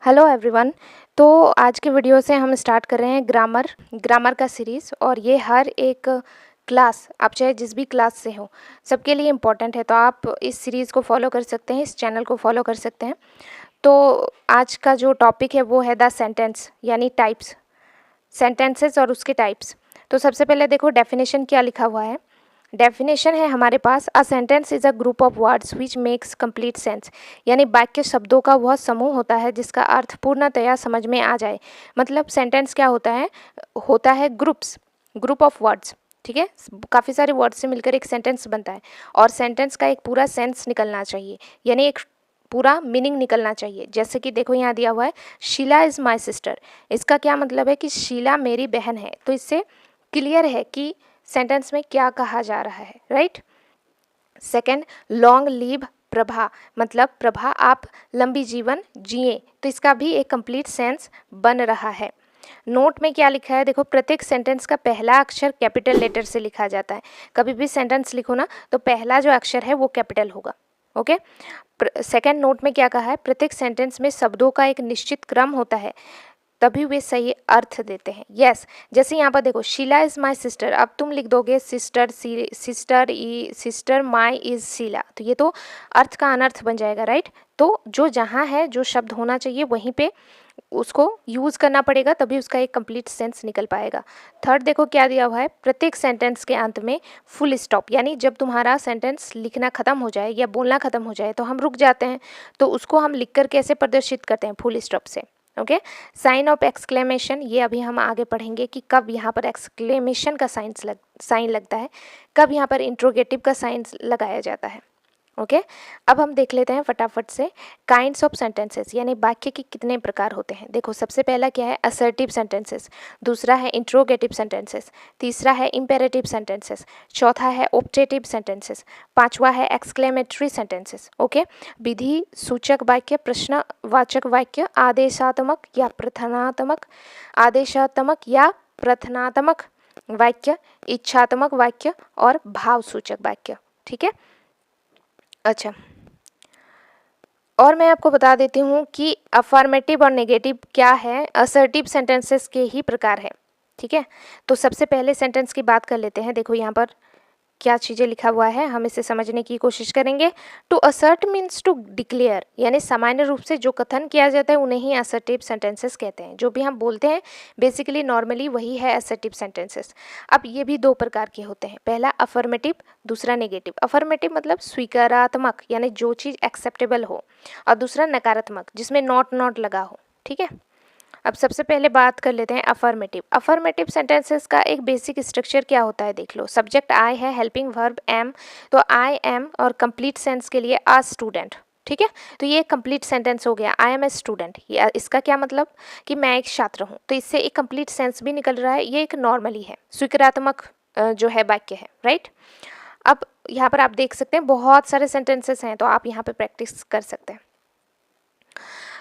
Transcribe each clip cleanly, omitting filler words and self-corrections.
Hello everyone. तो आज के वीडियो से हम स्टार्ट कर रहे हैं ग्रामर का सीरीज़। और ये हर एक क्लास, आप चाहे जिस भी क्लास से हो, सबके लिए इम्पॉर्टेंट है। तो आप इस सीरीज़ को फॉलो कर सकते हैं, इस चैनल को फॉलो कर सकते हैं। तो आज का जो टॉपिक है वो है द सेंटेंस, यानी टाइप्स, सेंटेंसेस और उसके टाइप्स। तो सबसे पहले देखो डेफिनेशन क्या लिखा हुआ है। डेफिनेशन है हमारे पास, a sentence is a group of words which makes complete sense, यानी वाक्य शब्दों का वह समूह होता है जिसका अर्थ पूर्णतया समझ में आ जाए। मतलब सेंटेंस क्या होता है ग्रुप ऑफ वर्ड्स। ठीक है, काफ़ी सारे वर्ड्स से मिलकर एक सेंटेंस बनता है और सेंटेंस का एक पूरा सेंस निकलना चाहिए, यानी एक पूरा मीनिंग निकलना चाहिए। जैसे कि देखो यहाँ दिया हुआ है, शीला इज़ माई सिस्टर। इसका क्या मतलब है कि शीला मेरी बहन है। तो इससे क्लियर है कि सेंटेंस में क्या कहा जा रहा है, right. Second, long live Prabha, मतलब प्रभा आप लंबी जीवन जिए। तो इसका भी एक कंप्लीट सेंस बन रहा है। नोट में क्या लिखा है देखो, प्रत्येक सेंटेंस का पहला अक्षर कैपिटल लेटर से लिखा जाता है। कभी भी सेंटेंस लिखो ना तो पहला जो अक्षर है वो कैपिटल होगा। ओके। सेकंड नोट में क्या कहा है, प्रत्येक सेंटेंस में शब्दों का एक निश्चित क्रम होता है, तभी वे सही अर्थ देते हैं। यस, जैसे यहाँ पर देखो, शीला इज़ माई सिस्टर। अब तुम लिख दोगे सिस्टर माई इज़ शीला, तो ये तो अर्थ का अनर्थ बन जाएगा, राइट। तो जो जहाँ है, जो शब्द होना चाहिए वहीं पे उसको यूज़ करना पड़ेगा, तभी उसका एक कंप्लीट सेंस निकल पाएगा। थर्ड देखो क्या दिया हुआ है, प्रत्येक सेंटेंस के अंत में फुल स्टॉप, यानी जब तुम्हारा सेंटेंस लिखना ख़त्म हो जाए या बोलना ख़त्म हो जाए तो हम रुक जाते हैं, तो उसको हम लिख कर कैसे प्रदर्शित करते हैं, फुल स्टॉप से। ओके। साइन ऑफ एक्सक्लेमेशन, ये अभी हम आगे पढ़ेंगे कि कब यहाँ पर एक्सक्लेमेशन का साइन लगता है, कब यहाँ पर इंट्रोगेटिव का साइन लगाया जाता है। ओके। अब हम देख लेते हैं फटाफट से काइंड्स ऑफ सेंटेंसेस, यानी वाक्य के कितने प्रकार होते हैं। देखो सबसे पहला क्या है, असर्टिव सेंटेंसेस। दूसरा है इंट्रोगेटिव सेंटेंसेस। तीसरा है इम्पेरेटिव सेंटेंसेस। चौथा है ऑप्टेटिव सेंटेंसेस। पांचवा है एक्सक्लेमेटरी सेंटेंसेस। ओके। विधि सूचक वाक्य, प्रश्नवाचक वाक्य, आदेशात्मक या प्रथनात्मक वाक्य, इच्छात्मक वाक्य और भाव सूचक वाक्य। ठीक है। अच्छा, और मैं आपको बता देती हूँ कि अफर्मेटिव और नेगेटिव क्या है, असर्टिव सेंटेंसेस के ही प्रकार है। ठीक है, तो सबसे पहले सेंटेंस की बात कर लेते हैं। देखो यहाँ पर क्या चीज़ें लिखा हुआ है, हम इसे समझने की कोशिश करेंगे। To assert means to declare, यानी सामान्य रूप से जो कथन किया जाता है उन्हें ही असर्टिव सेंटेंसेस कहते हैं। जो भी हम बोलते हैं बेसिकली नॉर्मली वही है असर्टिव सेंटेंसेस। अब ये भी दो प्रकार के होते हैं, पहला अफर्मेटिव, दूसरा नेगेटिव। अफर्मेटिव मतलब स्वीकारात्मक, यानी जो चीज़ एक्सेप्टेबल हो, और दूसरा नकारात्मक जिसमें नॉट लगा हो। ठीक है। अब सबसे पहले बात कर लेते हैं अफर्मेटिव सेंटेंसेस का एक बेसिक स्ट्रक्चर क्या होता है, देख लो। सब्जेक्ट आई है, हेल्पिंग वर्ब एम, तो आई एम, और कंप्लीट सेंस के लिए आ स्टूडेंट। ठीक है, तो ये कंप्लीट सेंटेंस हो गया, आई एम ए स्टूडेंट। ये इसका क्या मतलब कि मैं एक छात्र हूँ, तो इससे एक कंप्लीट सेंस भी निकल रहा है। ये एक नॉर्मली है, स्वीकारात्मक जो है वाक्य है, राइट। अब यहाँ पर आप देख सकते हैं बहुत सारे सेंटेंसेस हैं, तो आप यहाँ पे प्रैक्टिस कर सकते हैं।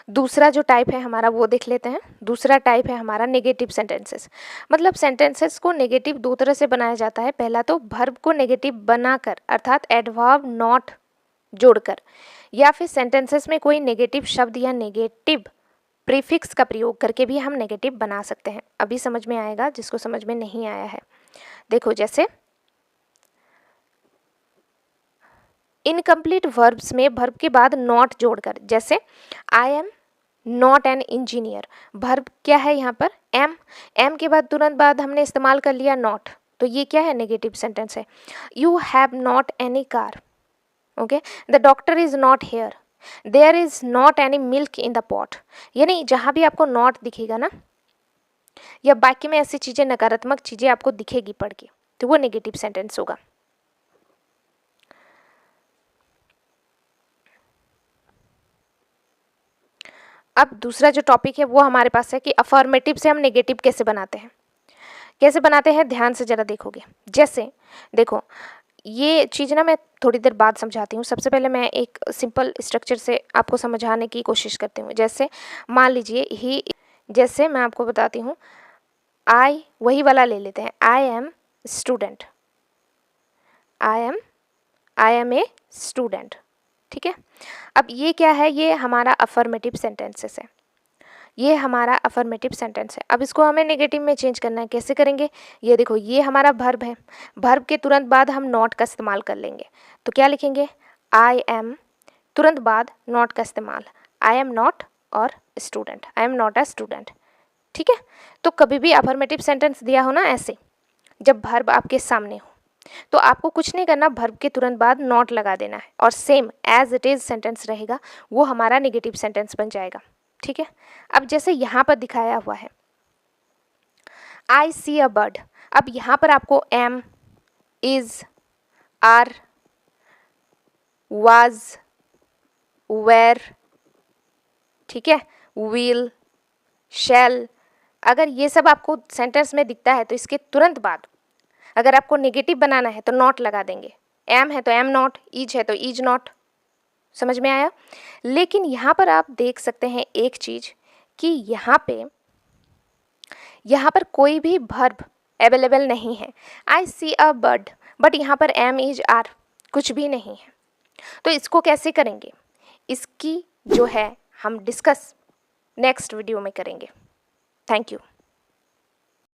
दूसरा जो टाइप है हमारा वो देख लेते हैं। दूसरा टाइप है हमारा नेगेटिव सेंटेंसेस। मतलब सेंटेंसेस को नेगेटिव दो तरह से बनाया जाता है। पहला तो वर्ब को नेगेटिव बनाकर, अर्थात एडवर्ब नॉट जोड़कर, या फिर सेंटेंसेस में कोई नेगेटिव शब्द या नेगेटिव प्रीफिक्स का प्रयोग करके भी हम नेगेटिव बना सकते हैं। अभी समझ में आएगा जिसको समझ में नहीं आया है। देखो जैसे इनकम्प्लीट वर्ब्स में वर्ब के बाद नॉट जोड़कर, जैसे I am not an engineer. Verb क्या है यहाँ पर, एम के बाद तुरंत बाद हमने इस्तेमाल कर लिया नॉट, तो ये क्या है, नेगेटिव सेंटेंस है। You have not any car. Okay. The doctor is not here. There is not any milk in the pot. यानी जहाँ भी आपको नॉट दिखेगा ना, या बाकी में ऐसी चीज़ें, नकारात्मक चीज़ें आपको दिखेगी पढ़ के, तो वो नेगेटिव सेंटेंस होगा। अब दूसरा जो टॉपिक है वो हमारे पास है कि अफर्मेटिव से हम नेगेटिव कैसे बनाते हैं। कैसे बनाते हैं, ध्यान से ज़रा देखोगे। जैसे देखो, ये चीज़ ना मैं थोड़ी देर बाद समझाती हूँ। सबसे पहले मैं एक सिंपल स्ट्रक्चर से आपको समझाने की कोशिश करती हूँ। जैसे मान लीजिए ही, जैसे मैं आपको बताती हूँ, आई, वही वाला ले लेते हैं, I am student, I am a student. ठीक है। अब ये क्या है, ये हमारा अफर्मेटिव सेंटेंसेस है। ये हमारा अफर्मेटिव सेंटेंस है। अब इसको हमें नेगेटिव में चेंज करना है। कैसे करेंगे? ये देखो, ये हमारा वर्ब है, वर्ब के तुरंत बाद हम नॉट का इस्तेमाल कर लेंगे। तो क्या लिखेंगे? आई एम, तुरंत बाद नॉट का इस्तेमाल, आई एम नॉट और student, I am not a student. ठीक है, तो कभी भी अफर्मेटिव सेंटेंस दिया हो ना ऐसे, जब वर्ब आपके सामने हो, तो आपको कुछ नहीं करना, वर्ब के तुरंत बाद नॉट लगा देना है और same as it is sentence रहेगा, वो हमारा नेगेटिव सेंटेंस बन जाएगा। ठीक है, अब जैसे यहाँ पर दिखाया हुआ है, आई सी अ बर्ड। अब यहाँ पर आपको am, is, are, was, were, ठीक है, विल, शैल, अगर ये सब आपको सेंटेंस में दिखता है तो इसके तुरंत बाद अगर आपको नेगेटिव बनाना है तो नॉट लगा देंगे। एम है तो एम नॉट, इज है तो इज नॉट। समझ में आया? लेकिन यहाँ पर आप देख सकते हैं एक चीज़ कि यहाँ पर कोई भी वर्ब अवेलेबल नहीं है। आई सी अ बर्ड, बट यहाँ पर एम, इज, आर कुछ भी नहीं है। तो इसको कैसे करेंगे? इसकी जो है हम डिस्कस नेक्स्ट वीडियो में करेंगे। Thank you.